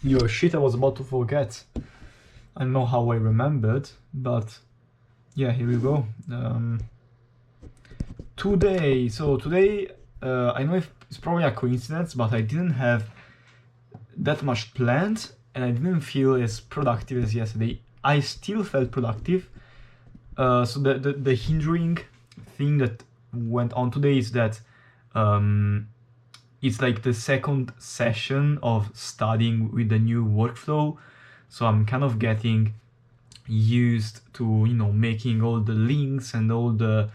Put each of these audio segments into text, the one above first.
Yo, shit, I was about to forget. I don't know how I remembered, but yeah, here we go. Today, I know if it's probably a coincidence, but I didn't have that much planned and I didn't feel as productive as yesterday. I still felt productive. So the hindering thing that went on today is that it's like the second session of studying with the new workflow. So I'm kind of getting used to, making all the links and all the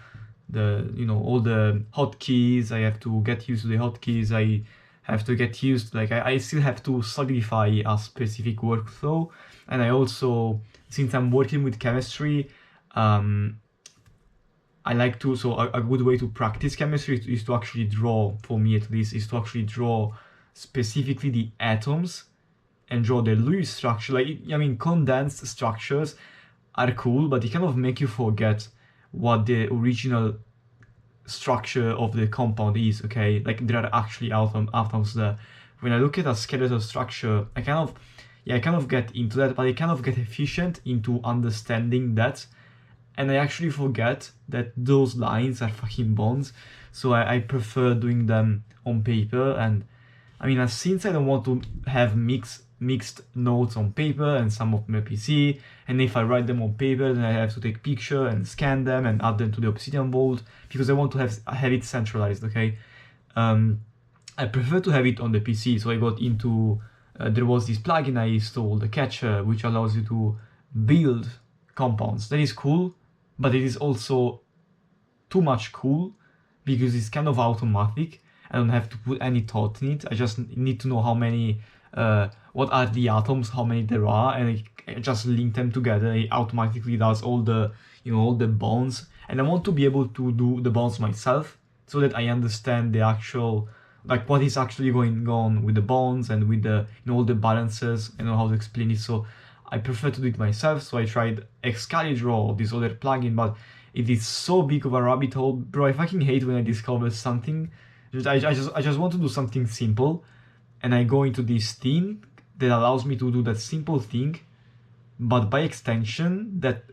all the hotkeys. I have to get used to the hotkeys. I have to get used, like I still have to solidify a specific workflow. And I also, since I'm working with chemistry, I like to, so a good way to practice chemistry is to actually draw, for me at least, is to actually draw specifically the atoms and draw the Lewis structure. Like, I mean, condensed structures are cool, but they kind of make you forget what the original structure of the compound is, okay? Like, there are actually atoms there. When I look at a skeletal structure, I kind of get into that, but I kind of get efficient into understanding that. And I actually forget that those lines are fucking bonds. So I prefer doing them on paper. And I mean, since I don't want to have mixed notes on paper and some of my PC, and if I write them on paper, then I have to take picture and scan them and add them to the Obsidian Vault because I want to have it centralized, okay? I prefer to have it on the PC, so I got into, there was this plugin I installed, the Catcher, which allows you to build compounds. That is cool, but it is also too much cool because it's kind of automatic. I don't have to put any thought in it. I just need to know how many, what are the atoms, how many there are, and I just link them together. It automatically does all the, all the bonds. And I want to be able to do the bonds myself so that I understand the actual, like what is actually going on with the bonds and with the, all the balances. I know how to explain it. So I prefer to do it myself, so I tried Excalidraw, this other plugin, but it is so big of a rabbit hole. Bro, I fucking hate when I discover something. I just want to do something simple, and I go into this thing that allows me to do that simple thing, but by extension, that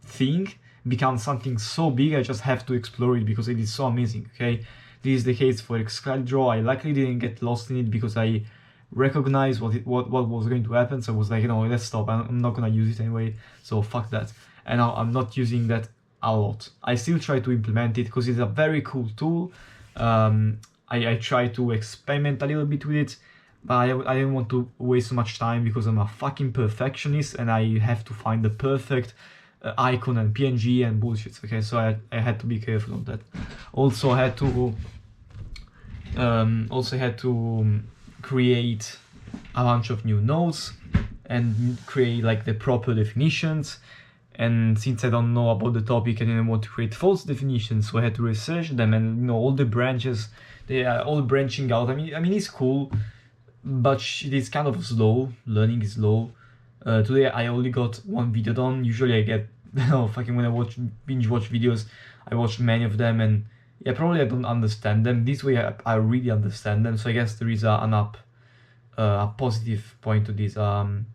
thing becomes something so big I just have to explore it because it is so amazing, okay? This is the case for Excalidraw. I likely didn't get lost in it because I recognize what was going to happen, so I was like, let's stop. I'm not gonna use it anyway, so fuck that. And now I'm not using that a lot. I still try to implement it because it's a very cool tool. I try to experiment a little bit with it, but I didn't want to waste so much time because I'm a fucking perfectionist and I have to find the perfect icon and PNG and bullshit, okay? So I had to be careful of that. Also had to create a bunch of new nodes and create like the proper definitions. And since I don't know about the topic, I didn't want to create false definitions, so I had to research them. And all the branches, they are all branching out. I mean it's cool, but it is kind of slow. Learning is slow. Today I only got one video done. Usually I get fucking when I binge watch videos, I watch many of them, and yeah, probably I don't understand them. This way I really understand them. So I guess there is a positive point to this. An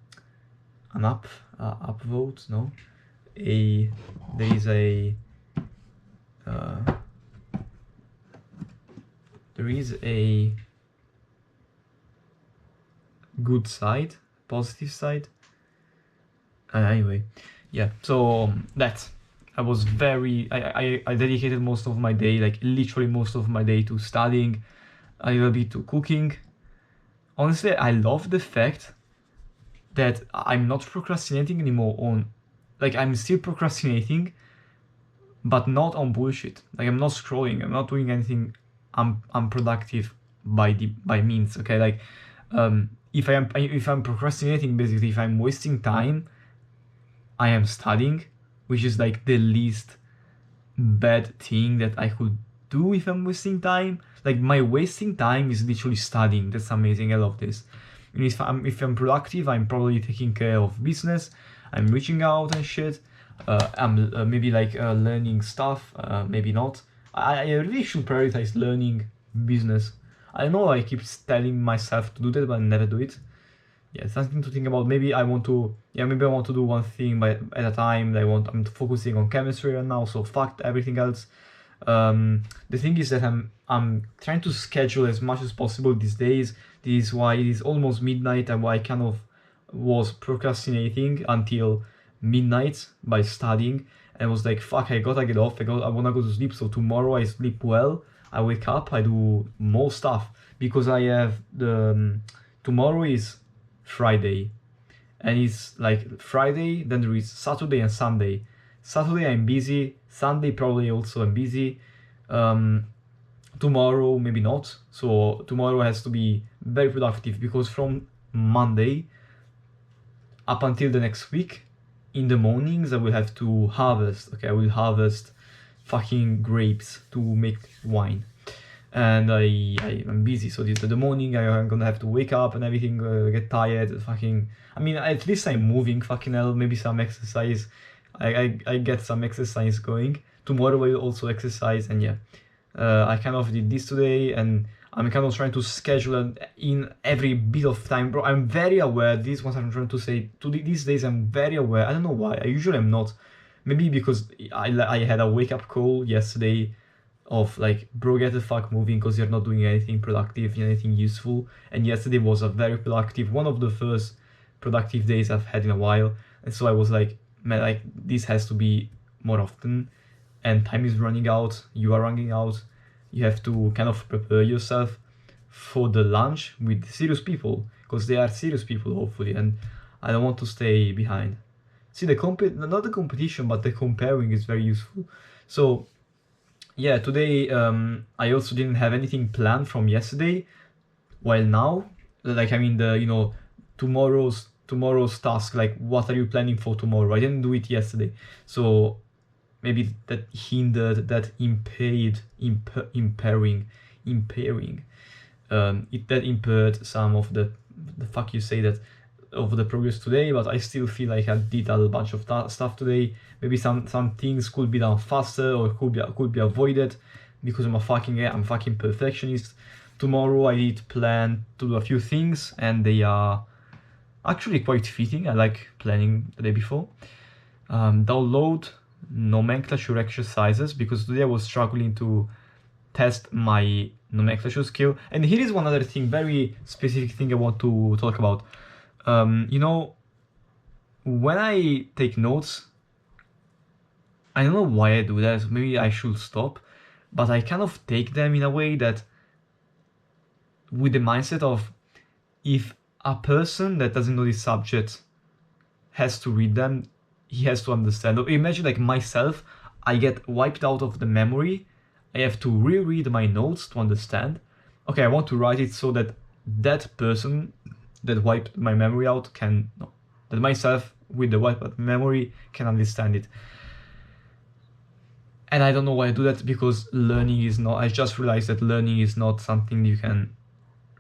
upvote, no? There is a good side, positive side. Anyway, yeah. So that. I was I dedicated most of my day, like literally most of my day, to studying, a little bit to cooking. Honestly, I love the fact that I'm not procrastinating anymore on, like I'm still procrastinating, but not on bullshit. Like I'm not scrolling, I'm not doing anything unproductive by means, okay? Like if I'm procrastinating, basically if I'm wasting time, I am studying, which is like the least bad thing that I could do if I'm wasting time. Like my wasting time is literally studying. That's amazing. I love this. And if I'm productive, I'm probably taking care of business. I'm reaching out and shit. I'm maybe like learning stuff. Maybe not. I really should prioritize learning business. I know I keep telling myself to do that, but I never do it. yeah, something to think about. Maybe I want to do one thing at a time. I'm focusing on chemistry right now, so fuck everything else. The thing is that I'm trying to schedule as much as possible these days. This is why it is almost midnight, and why I kind of was procrastinating until midnight by studying, and was like, fuck, I gotta get off. I wanna go to sleep. So tomorrow I sleep well. I wake up. I do more stuff because I have tomorrow is Friday, and it's like Friday. Then there is Saturday and Sunday. Saturday I'm busy. Sunday probably also I'm busy. Tomorrow maybe not. So tomorrow has to be very productive because from Monday up until the next week, in the mornings I will have to harvest. Okay, I will harvest fucking grapes to make wine. And I'm busy, so the morning I'm gonna have to wake up and everything, get tired, fucking. I mean, at least I'm moving, fucking hell. Maybe some exercise. I get some exercise going. Tomorrow I will also exercise, and yeah, I kind of did this today, and I'm kind of trying to schedule in every bit of time, bro. I'm very aware. This is what I'm trying to say. These days I'm very aware. I don't know why. I usually am not. Maybe because I had a wake up call yesterday of like, bro, get the fuck moving because you're not doing anything productive, anything useful. And yesterday was a very productive, one of the first productive days I've had in a while. And so I was like, man, like this has to be more often. And time is running out. You are running out. You have to kind of prepare yourself for the lunch with serious people, because they are serious people, hopefully. And I don't want to stay behind. See, not the competition, but the comparing is very useful. So yeah, today I also didn't have anything planned from yesterday. While now, like, I mean, tomorrow's task, like what are you planning for tomorrow? I didn't do it yesterday, so maybe that hindered, that that impaired some of the fuck you say that of the progress today. But I still feel like I did a bunch of stuff today. Maybe some things could be done faster, or could be avoided, because I'm fucking perfectionist. Tomorrow I did plan to do a few things, and they are actually quite fitting. I like planning the day before. Download nomenclature exercises, because today I was struggling to test my nomenclature skill. And here is one other thing, very specific thing I want to talk about. When I take notes, I don't know why I do that. Maybe I should stop, but I kind of take them in a way that, with the mindset of, if a person that doesn't know this subject has to read them, he has to understand. Imagine like myself, I get wiped out of the memory. I have to reread my notes to understand. Okay, I want to write it so that that person that wiped my memory out that myself with the wiped memory can understand it. And I don't know why I do that, because I just realized that learning is not something you can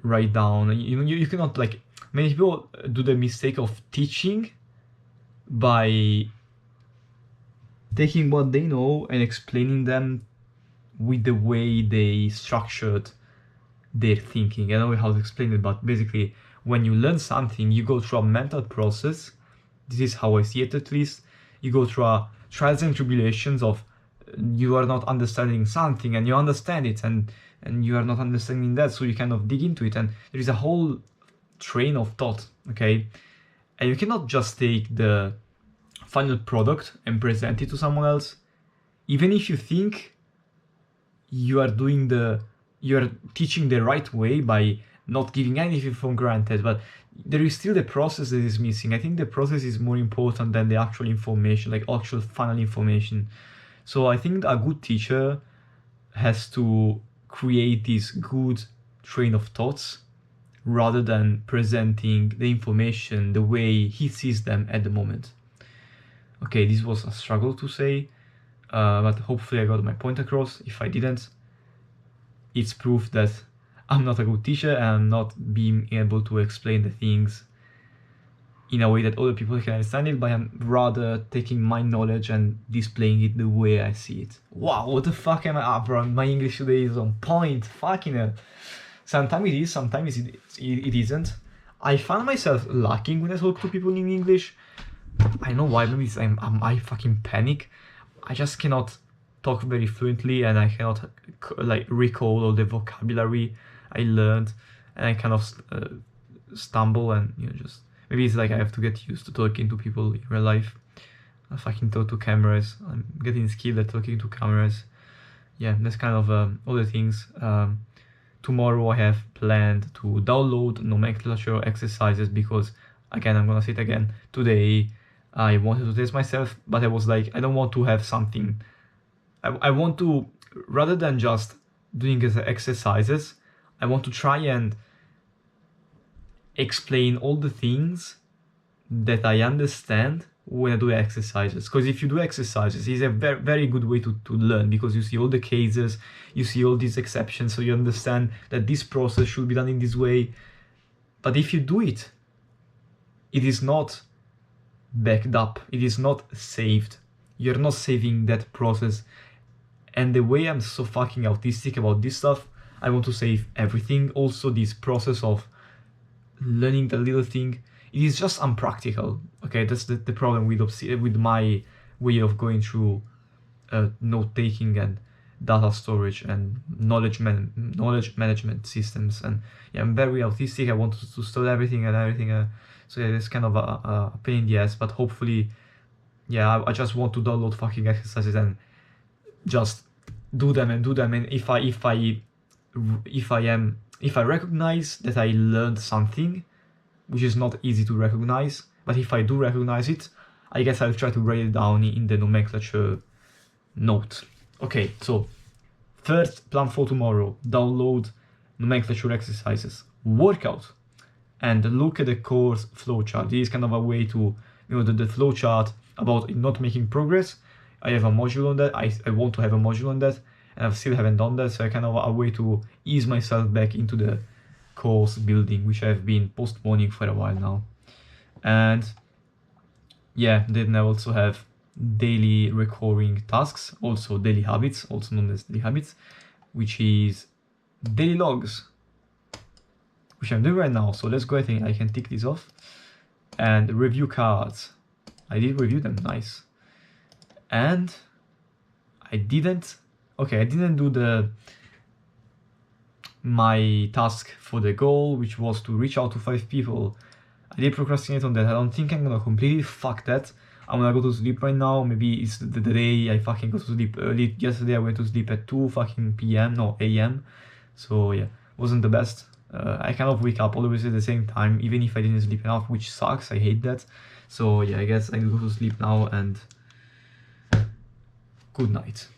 write down. You cannot, like, many people do the mistake of teaching by taking what they know and explaining them with the way they structured their thinking. I don't know how to explain it, but basically, when you learn something, you go through a mental process. This is how I see it, at least. You go through a trials and tribulations of, you are not understanding something and you understand it, and you are not understanding that, so you kind of dig into it, and there is a whole train of thought, okay? And you cannot just take the final product and present it to someone else, even if you think you are teaching the right way by not giving anything for granted, but there is still the process that is missing. I think the process is more important than the actual information, like actual final information. So I think a good teacher has to create this good train of thoughts rather than presenting the information the way he sees them at the moment. Okay, this was a struggle to say, but hopefully I got my point across. If I didn't, it's proof that I'm not a good teacher and I'm not being able to explain the things in a way that other people can understand it, but I'm rather taking my knowledge and displaying it the way I see it. Wow, what the fuck am I up, bro? My English today is on point. Fucking hell. Sometimes it is, sometimes it isn't. I find myself lacking when I talk to people in English. I know why. Maybe I fucking panic. I just cannot talk very fluently, and I cannot like recall all the vocabulary I learned, and I kind of stumble, and just maybe it's like I have to get used to talking to people in real life. I fucking talk to cameras. I'm getting skilled at talking to cameras. Yeah, that's kind of all the things. Tomorrow I have planned to download nomenclature exercises because, again, I'm gonna say it again, today I wanted to test myself, but I was like, I don't want to have something. I want to, rather than just doing exercises, I want to try and explain all the things that I understand when I do exercises. Because if you do exercises, it's a very, very good way to learn, because you see all the cases, you see all these exceptions, so you understand that this process should be done in this way. But if you do it, it is not backed up, it is not saved. You're not saving that process. And the way I'm so fucking autistic about this stuff, I want to save everything. Also, this process of learning the little thing, it is just unpractical. Okay, that's the problem with my way of going through note taking and data storage and knowledge management systems. And yeah, I'm very autistic. I want to store everything and everything. So yeah, it's kind of a pain in the ass. But hopefully, yeah, I just want to download fucking exercises and just do them. And if I recognize that I learned something, which is not easy to recognize, but if I do recognize it, I guess I'll try to write it down in the nomenclature note. Okay, so first plan for tomorrow: download nomenclature exercises, workout, and look at the course flowchart. This is kind of a way to, the flowchart about not making progress. I have a module on that. I want to have a module on that, and I still haven't done that. So I kind of a way to ease myself back into the course building, which I've been postponing for a while now. And yeah, then I also have daily recurring tasks, also daily habits, also known as daily habits, which is daily logs, which I'm doing right now. So let's go ahead, I can tick this off. And review cards, I did review them, nice. And I didn't do my task for the goal, which was to reach out to 5 people. I did procrastinate on that. I don't think I'm gonna completely fuck that. I'm gonna go to sleep right now. Maybe it's the day I fucking go to sleep early. Yesterday I went to sleep at 2 fucking p.m. no a.m. So yeah, wasn't the best. I kind of wake up always at the same time, even if I didn't sleep enough, which sucks. I hate that. So yeah, I guess I go to sleep now, and good night.